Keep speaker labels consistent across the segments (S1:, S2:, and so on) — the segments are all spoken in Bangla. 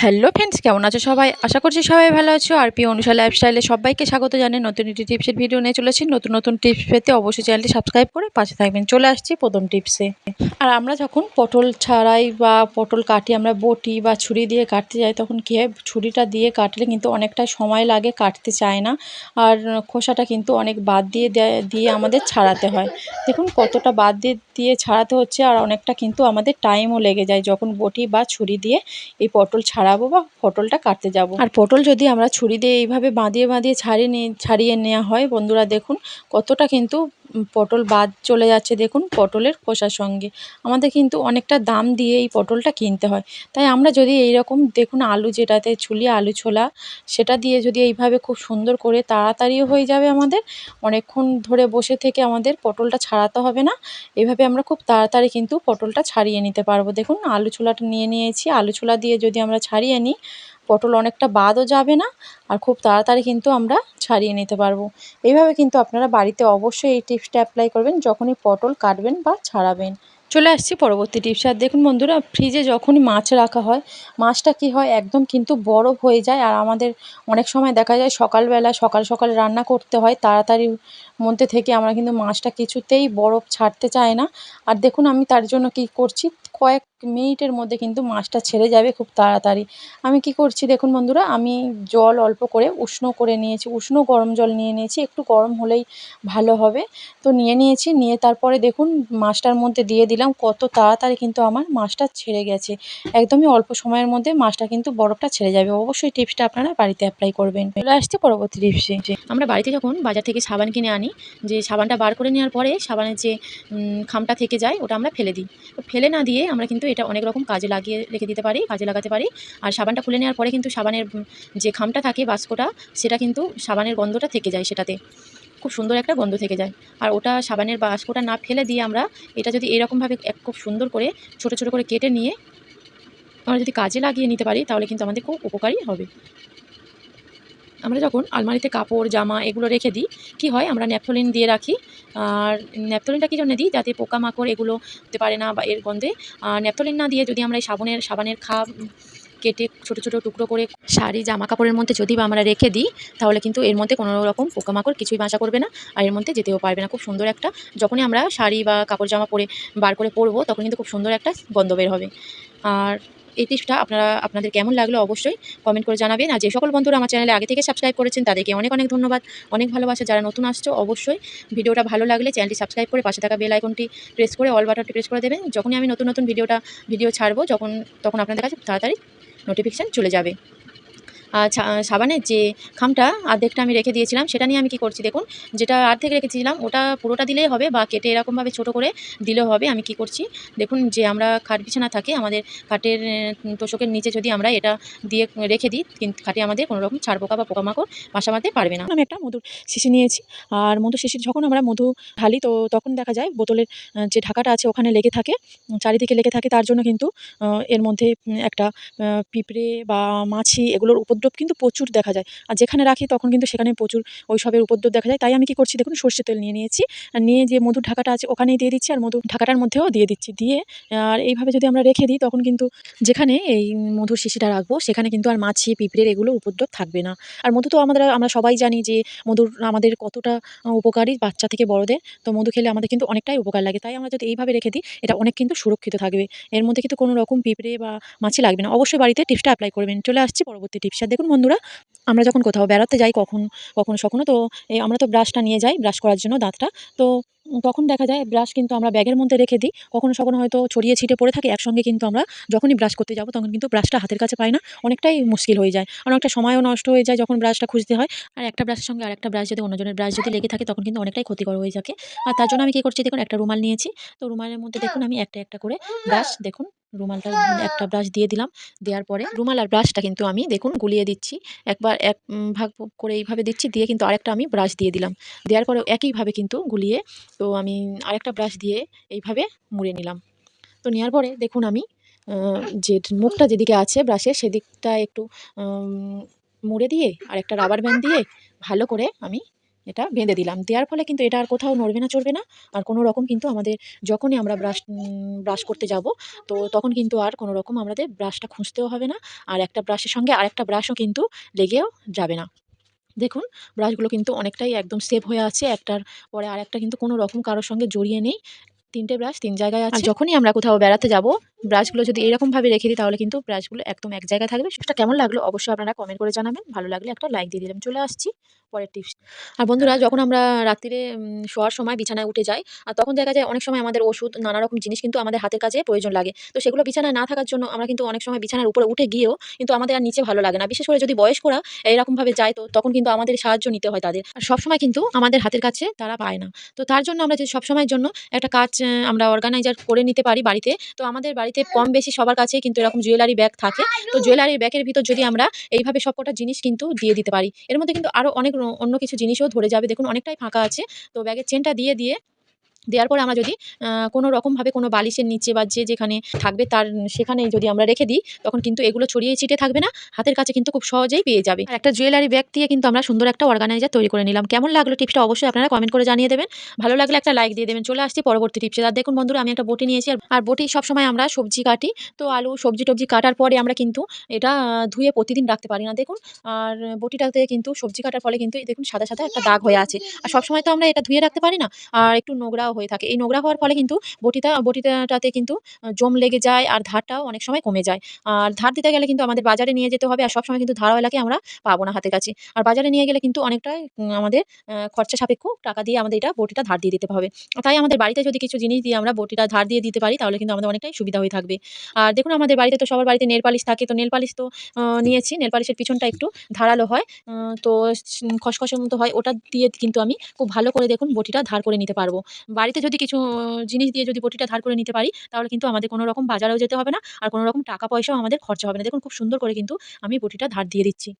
S1: হ্যালো ফ্রেন্ডস, কেমন আছো সবাই? আশা করছি সবাই ভালো আছো। আর পি অনুষা লাইফস্টাইলে সবাইকে স্বাগত জানিয়ে নতুন একটি টিপসের ভিডিও নিয়ে চলেছি। নতুন নতুন টিপস পেতে অবশ্যই চ্যানেলটি সাবস্ক্রাইব করে পাশে থাকবেন। চলে আসছি প্রথম টিপসে। আর আমরা যখন পটল ছাড়াই বা পটল কাটি, আমরা বটি বা ছুরি দিয়ে কাটতে যাই, তখন কী হয়, ছুরিটা দিয়ে কাটলে কিন্তু অনেকটা সময় লাগে, কাটতে চায় না। আর খোসাটা কিন্তু অনেক বাদ দিয়ে আমাদের ছাড়াতে হয়। দেখুন কতটা বাদ দিয়ে ছাড়াতে হচ্ছে, আর অনেকটা কিন্তু আমাদের টাইমও লেগে যায় যখন বটি বা ছুরি দিয়ে এই পটল ছাড়াবো বা পটলটা কাটতে যাব। আর পটল যদি আমরা ছুরি দিয়ে এইভাবে বাঁধিয়ে ছাড়িয়ে নেওয়া হয় বন্ধুরা, দেখুন কতটা কিন্তু পটল বাদ চলে যাচ্ছে। দেখুন পটলের খোসার সঙ্গে আমাদের কিন্তু অনেকটা দাম দিয়ে এই পটলটা কিনতে হয়। তাই আমরা যদি এইরকম দেখুন আলু, যেটাতে ছুলি আলু ছোলা, সেটা দিয়ে যদি এইভাবে খুব সুন্দর করে তাড়াতাড়িও হয়ে যাবে, আমাদের অনেকক্ষণ ধরে বসে থেকে আমাদের পটলটা ছাড়াতে হবে না। এভাবে আমরা খুব তাড়াতাড়ি কিন্তু পটলটা ছাড়িয়ে নিতে পারবো। দেখুন আলু ছোলাটা নিয়ে নিয়েছি, আলু ছোলা দিয়ে যদি আমরা ছাড়িয়ে নিই, পটল অনেকটা বাদও যাবে না, আর খুব তাড়াতাড়ি কিন্তু আমরা ছাড়িয়ে নিতে পারবো। এইভাবে কিন্তু আপনারা বাড়িতে অবশ্যই এই টিপসটা অ্যাপ্লাই করবেন যখনই পটল কাটবেন বা ছাড়াবেন। চলে আসছি পরবর্তী টিপস। আর দেখুন বন্ধুরা, ফ্রিজে যখনই মাছ রাখা হয়, মাছটা কি হয়, একদম কিন্তু বরফ হয়ে যায়। আর আমাদের অনেক সময় দেখা যায় সকালবেলা সকাল সকাল রান্না করতে হয়, তাড়াতাড়ির মধ্যে থেকে আমরা কিন্তু মাছটা কিছুতেই বরফ ছাড়তে চায় না। আর দেখুন আমি তার জন্য কি করছি, কয়েক মিনিটের মধ্যে কিন্তু মাছটা ছেড়ে যাবে খুব তাড়াতাড়ি। আমি কি করছি দেখুন বন্ধুরা, আমি জল অল্প করে উষ্ণ করে নিয়েছি, উষ্ণ গরম জল নিয়ে নিয়েছি, একটু গরম হলেই ভালো হবে। তো নিয়ে তারপরে দেখুন মাছটার মধ্যে দিয়ে দিলাম, কত তাড়াতাড়ি কিন্তু আমার মাছটা ছেড়ে গেছে। একদমই অল্প সময়ের মধ্যে মাছটা কিন্তু বরফটা ছেড়ে যাবে। অবশ্যই টিপসটা আপনারা বাড়িতে অ্যাপ্লাই করবেন। চলে আসছে পরবর্তী টিপসে। আমরা বাড়িতে যখন বাজার থেকে সাবান কিনে আনি, যে সাবানটা বার করে নেওয়ার পরে সাবানের যে খামটা থেকে যায়, ওটা আমরা ফেলে দিই। তো ফেলে না দিয়ে আমরা কিন্তু এটা অনেক রকম কাজে লাগিয়ে রেখে দিতে পারি, কাজে লাগাতে পারি। আর সাবানটা খুলে নেওয়ার পরে কিন্তু সাবানের যে খামটা থাকে, বাস্কটা, সেটা কিন্তু সাবানের গন্ধটা থেকে যায়, সেটাতে খুব সুন্দর একটা গন্ধ থেকে যায়। আর ওটা সাবানের বাস্কটা না ফেলে দিয়ে আমরা এটা যদি এরকমভাবে খুব সুন্দর করে ছোট ছোট করে কেটে নিয়ে আমরা যদি কাজে লাগিয়ে নিতে পারি, তাহলে কিন্তু আমাদের খুব উপকারী হবে। আমরা যখন আলমারিতে কাপড় জামা এগুলো রেখে দিই, কি হয়, আমরা ন্যাপথলিন দিয়ে রাখি। আর ন্যাপথলিনটা কী জন্য দিই, যাতে পোকামাকড় এগুলো হতে পারে না বা এর গন্ধে। আর ন্যাপথলিন না দিয়ে যদি আমরা এই সাবানের খাপ কেটে ছোট ছোট টুকরো করে শাড়ি জামা কাপড়ের মধ্যে যদি বা আমরা রেখে দিই, তাহলে কিন্তু এর মধ্যে কোনো রকম পোকামাকড় কিছুই বাসা করবে না, আর এর মধ্যে যেতেও পারবে না। খুব সুন্দর একটা, যখনই আমরা শাড়ি বা কাপড় জামা পরে বার করে পরবো, তখন কিন্তু খুব সুন্দর একটা গন্ধ বের হবে। আর এই টিপসটা আপনাদের কেমন লাগলো অবশ্যই কমেন্ট করে জানাবেন। আর যে সকল বন্ধুরা আমার চ্যানেলে আগে থেকে সাবস্ক্রাইব করেছেন, তাদেরকে অনেক অনেক ধন্যবাদ, অনেক ভালোবাসা। যারা নতুন আসছো, অবশ্যই ভিডিওটা ভালো লাগলে চ্যানেলটি সাবস্ক্রাইব করে পাশে থাকা বেল আইকনটি প্রেস করে অল বাটনটি প্রেস করে দেবেন। যখনই আমি নতুন নতুন ভিডিও ছাড়বো, তখন আপনাদের কাছে তাড়াতাড়ি নোটিফিকেশান চলে যাবে। সাবানের যে খামটা অর্ধেকটা আমি রেখে দিয়েছিলাম, সেটা নিয়ে আমি কি করছি দেখুন, যেটা অর্ধেক রেখেছিলাম ওটা পুরোটা দিলেই হবে, বা কেটে এরকমভাবে ছোট করে দিলেও হবে। আমি কি করছি দেখুন, যে আমরা খাট বিছানা থাকে আমাদের, খাটের তোশকের নিচে যদি আমরা এটা দিয়ে রেখে দিই, কিন্তু খাটে আমাদের কোনো রকম ছাড় পোকা বা পোকামাকড় বাসা বাঁধতে পারবে না। আমি একটা মধুর শিশি নিয়েছি, আর মধুর শিশি যখন আমরা মধু ঢালি, তো তখন দেখা যায় বোতলের যে ঢাকাটা আছে ওখানে লেগে থাকে, চারিদিকে লেগে থাকে। তার জন্য কিন্তু এর মধ্যে একটা পিঁপড়ে বা মাছি এগুলোর উপদ্রব কিন্তু প্রচুর দেখা যায়। আর যেখানে রাখি তখন কিন্তু সেখানে প্রচুর ওইসবের উপদ্রব দেখা যায়। তাই আমি কি করছি দেখুন, সর্ষের তেল নিয়ে নিয়েছি, আর নিয়ে যে মধুর ঢাকাটা আছে ওখানেই দিয়ে দিচ্ছি, আর মধুর ঢাকাটার মধ্যেও দিয়ে দিচ্ছি। দিয়ে আর এইভাবে যদি আমরা রেখে দিই, তখন কিন্তু যেখানে এই মধুর শিশিটা রাখবো, সেখানে কিন্তু আর মাছি পিঁপড়ের এগুলোর উপদ্রব থাকবে না। আর মধু তো আমরা সবাই জানি যে মধুর আমাদের কতটা উপকারী, বাচ্চা থেকে বড়দের। তো মধু খেলে আমাদের কিন্তু অনেকটাই উপকার লাগে। তাই আমরা যদি এইভাবে রেখে দিই, এটা অনেক কিন্তু সুরক্ষিত থাকবে। এর মধ্যে কিন্তু কোনো রকম পিঁপড়ে বা মাছি লাগবে না। অবশ্যই বাড়িতে টিপসটা অ্যাপ্লাই করবেন। চলে আসছি পরবর্তী টিপস। আর দেখুন বন্ধুরা, আমরা যখন কোথাও বেড়াতে যাই, কখনো তো আমরা তো ব্রাশটা নিয়ে যাই ব্রাশ করার জন্য দাঁতটা। তো তখন দেখা যায় ব্রাশ কিন্তু আমরা ব্যাগের মধ্যে রেখে দিই। কখনো হয়তো ছড়িয়ে ছিটে পড়ে থাকে, একসঙ্গে কিন্তু আমরা যখনই ব্রাশ করতে যাব, তখন কিন্তু ব্রাশটা হাতের কাছে পাই না। অনেকটাই মুশকিল হয়ে যায়। অনেকটা সময়ও নষ্ট হয়ে যায় যখন ব্রাশটা খুঁজতে হয়। আর একটা ব্রাশের সঙ্গে আরেকটা ব্রাশ যদি অন্যজনের ব্রাশ যদি লেগে থাকে, তখন কিন্তু অনেকটাই ক্ষতিকর হয়ে থাকে। আর তার জন্য আমি কি করছি দেখুন, একটা রুমাল নিয়েছি। তো রুমালের মধ্যে দেখুন আমি একটা করে ব্রাশ, দেখুন রুমালটার একটা ব্রাশ দিয়ে দিলাম। দেওয়ার পরে রুমাল আর ব্রাশটা কিন্তু আমি দেখুন গুলিয়ে দিচ্ছি। একবার এক ভাগ করে এইভাবে দিচ্ছি, দিয়ে কিন্তু আরেকটা আমি ব্রাশ দিয়ে দিলাম। দেওয়ার পরে একইভাবে কিন্তু গুলিয়ে, তো আমি আরেকটা ব্রাশ দিয়ে এইভাবে মুড়ে নিলাম। তো নেওয়ার পরে দেখুন আমি আ যে মুখটা যেদিকে আছে ব্রাশের, সেদিকটা একটু মুড়ে দিয়ে আরেকটা রাবার ব্যান্ড দিয়ে ভালো করে আমি এটা বেঁধে দিলাম। দেওয়ার ফলে কিন্তু এটা আর কোথাও নড়বে না চড়বে না। আর কোনো রকম কিন্তু আমাদের যখনই আমরা ব্রাশ করতে যাব, তো তখন কিন্তু আর কোনো রকম আমাদের ব্রাশটা খুঁজতেও হবে না। আর একটা ব্রাশের সঙ্গে আরেকটা ব্রাশও কিন্তু লেগেও যাবে না। দেখুন ব্রাশগুলো কিন্তু অনেকটাই একদম সেভ হয়ে আছে। একটার পরে আরেকটা কিন্তু কোনো রকম কারো সঙ্গে জড়িয়ে নেই। ৩ টে ব্রাশ ৩ জায়গায় আছে। আর যখনই আমরা কোথাও বেড়াতে যাব, ব্রাশগুলো যদি এরকমভাবে রেখে দিই তাহলে কিন্তু ব্রাশগুলো একদম এক জায়গায় থাকবে। টিপসটা কেমন লাগলো অবশ্যই আপনারা কমেন্ট করে জানাবেন। ভালো লাগলে একটা লাইক দিয়ে দিলাম। চলে আসছি পরের টিপস। আর বন্ধুরা যখন আমরা রাত্তিরে শোয়ার সময় বিছানায় উঠে যাই, আর তখন দেখা যায় অনেক সময় আমাদের ওষুধ নানা রকম জিনিস কিন্তু আমাদের হাতের কাছে প্রয়োজন লাগে। তো সেগুলো বিছানায় না থাকার জন্য আমরা কিন্তু অনেক সময় বিছানার উপরে উঠে গিয়েও কিন্তু আমাদের আর নিচে ভালো লাগে না। বিশেষ করে যদি বয়স্করা এরকমভাবে যায়, তো তখন কিন্তু আমাদের সাহায্য নিতে হয় তাদের। আর সবসময় কিন্তু আমাদের হাতের কাছে তারা পায় না। তো তার জন্য আমরা যে সবসময়ের জন্য একটা কাজ আমরা অর্গানাইজার করে নিতে পারি বাড়িতে। তো আমাদের বাড়িতে কম বেশি সবার কাছেই কিন্তু এরকম জুয়েলারি ব্যাগ থাকে। তো জুয়েলারি ব্যাগের ভিতর যদি আমরা এইভাবে সবকটা জিনিস কিন্তু দিয়ে দিতে পারি। এর মধ্যে কিন্তু আরো অনেক অন্য কিছু জিনিসও ধরে যাবে। দেখুন অনেকটাই ফাঁকা আছে। তো ব্যাগের চেনটা দিয়ে দেওয়ার পরে আমরা যদি কোনো রকমভাবে কোনো বালিশের নিচে বা যে যেখানে থাকবে তার সেখানেই যদি আমরা রেখে দিই, তখন কিন্তু এগুলো ছড়িয়ে ছিটিয়ে থাকবে না। হাতের কাছে কিন্তু খুব সহজেই পেয়ে যাবে। আর একটা জুয়েলারি ব্যাগ দিয়ে কিন্তু আমরা সুন্দর একটা অর্গানাইজার তৈরি করে নিলাম। কেমন লাগলো টিপসটা অবশ্যই আপনারা কমেন্ট করে জানিয়ে দেবেন। ভালো লাগলে একটা লাইক দিয়ে দেবেন। চলে আসছি পরবর্তী টিপসে। আর দেখুন বন্ধুরা আমি একটা বটি নিয়েছি। আর বটি সবসময় আমরা সবজি কাটি। তো আলু সবজি-টবজি কাটার পরে আমরা কিন্তু এটা ধুয়ে প্রতিদিন রাখতে পারি না। দেখুন আর বটিটাতে কিন্তু সবজি কাটার ফলে কিন্তু এই দেখুন সাদা একটা দাগ হয়ে আছে। আর সবসময় তো আমরা এটা ধুয়ে রাখতে পারি না। আর একটু নোংরাও হয়ে থাকে। এই নোংরা হওয়ার ফলে কিন্তু বটিটাতে কিন্তু জং লেগে যায় আর ধারটাও অনেক সময় কমে যায়। আর ধার দিতে গেলে কিন্তু আমাদের বাজারে নিয়ে যেতে হবে। আর সবসময় কিন্তু ধারওয়ালাকে আমরা পাবো না হাতের কাছে। আর বাজারে নিয়ে গেলে কিন্তু অনেকটাই আমাদের খরচা সাপেক্ষ টাকা দিয়ে আমাদের এটা বটিটা ধার দিয়ে দিতে হবে। তাই আমাদের বাড়িতে যদি কিছু জিনিস দিয়ে আমরা বটিটা ধার দিয়ে দিতে পারি তাহলে কিন্তু আমাদের অনেকটাই সুবিধা হয়ে থাকবে। আর দেখুন আমাদের বাড়িতে তো সবার বাড়িতে নেল পালিশ থাকে। তো নেল পালিশ তো নিয়েছি। নেল পালিশের পিছনটা একটু ধারালো হয়। তো খসখসের মতো হয়। ওটা দিয়ে কিন্তু আমি খুব ভালো করে দেখুন বটিটা ধার করে নিতে পারবো। বাড়িতে যদি কিছু জিনিস দিয়ে যদি বটিটা ধার করে নিতে পারি, তাহলে কিন্তু আমাদের কোনো রকম বাজারেও যেতে হবে না। আর কোনো রকম টাকা পয়সাও আমাদের খরচা হবে না। দেখুন খুব সুন্দর করে কিন্তু আমি বটিটা ধার দিয়ে দিচ্ছি।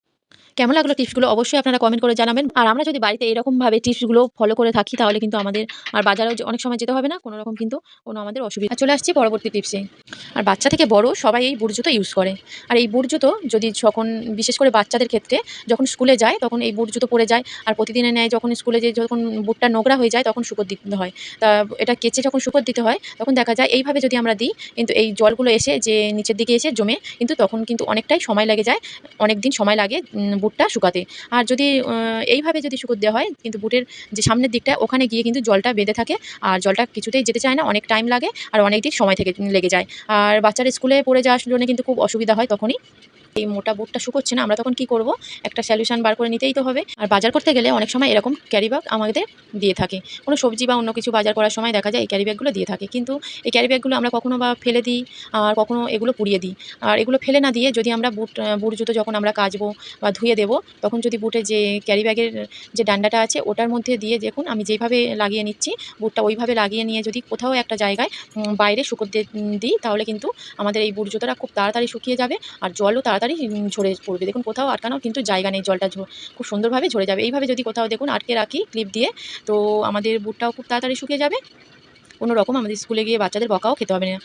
S1: কেমন লাগলো টিপসগুলো অবশ্যই আপনারা কমেন্ট করে জানাবেন। আর আমরা যদি বাড়িতে এরকমভাবে টিপসগুলো ফলো করে থাকি তাহলে কিন্তু আমাদের আর বাজারেও অনেক সময় যেতে হবে না। কোনো রকম কিন্তু কোনো আমাদের অসুবিধা। চলে আসছি পরবর্তী টিপসে। আর বাচ্চা থেকে বড় সবাই এই বুট জুতো ইউজ করে। আর এই বুট জুতো যদি যখন বিশেষ করে বাচ্চাদের ক্ষেত্রে যখন স্কুলে যায় তখন এই বুট জুতো পরে যায়। আর প্রতিদিনের ন্যায় যখন স্কুলে যেয়ে যখন বুটটা নোংরা হয়ে যায় তখন শুকোতে দিতে হয়। তা এটা কেচে যখন শুকোতে দিতে হয় তখন দেখা যায় এইভাবে যদি আমরা দিই কিন্তু এই জলগুলো এসে যে নিচের দিকে এসে জমে কিন্তু তখন কিন্তু অনেকটাই সময় লেগে যায়। অনেকদিন সময় লাগে বুটটা শুকাতে। আর যদি এইভাবে যদি শুকোতে দেওয়া হয় কিন্তু বুটের যে সামনের দিকটা ওখানে গিয়ে কিন্তু জলটা বেঁধে থাকে। আর জলটা কিছুতেই যেতে চায় না, অনেক টাইম লাগে আর অনেকদিন সময় থেকে লেগে যায়। আর বাচ্চারা স্কুলে পড়ে যাওয়ার জন্য কিন্তু খুব অসুবিধা হয় তখনই। এই মোটা বুটটা শুকোচ্ছে না, আমরা তখন কি করব? একটা সলিউশন বার করে নিতেই তো হবে। আর বাজার করতে গেলে অনেক সময় এরকম ক্যারি ব্যাগ আমাদের দিয়ে থাকে। কোনো সবজি বা অন্য কিছু বাজার করার সময় দেখা যায় এই ক্যারি ব্যাগগুলো দিয়ে থাকে। কিন্তু এই ক্যারি ব্যাগগুলো আমরা কখনো বা ফেলে দিই, আর কখনো এগুলো পুড়িয়ে দিই। আর এগুলো ফেলে না দিয়ে যদি আমরা বুট জুতো যখন আমরা কাচবো বা ধুয়ে দেবো, তখন যদি বুটের যে ক্যারি ব্যাগের যে ডান্ডাটা আছে ওটার মধ্যে দিয়ে দেখুন আমি যেইভাবে লাগিয়ে নিচ্ছি, বুটটা ওইভাবে লাগিয়ে নিয়ে যদি কোথাও একটা জায়গায় বাইরে শুকোতে দিই তাহলে কিন্তু আমাদের এই বুট জুতোটা খুব তাড়াতাড়ি শুকিয়ে যাবে। আর জলও তাড়াতাড়ি ঝরে পড়বে। দেখুন কোথাও আটকানোর কিন্তু জায়গা নেই। জলটা খুব সুন্দরভাবে ঝরে যাবে। এইভাবে যদি কোথাও দেখুন আটকে রাখি ক্লিপ দিয়ে, তো আমাদের বুটটাও খুব তাড়াতাড়ি শুকিয়ে যাবে। কোনো রকম আমাদের স্কুলে গিয়ে বাচ্চাদের বকাও খেতে হবে না।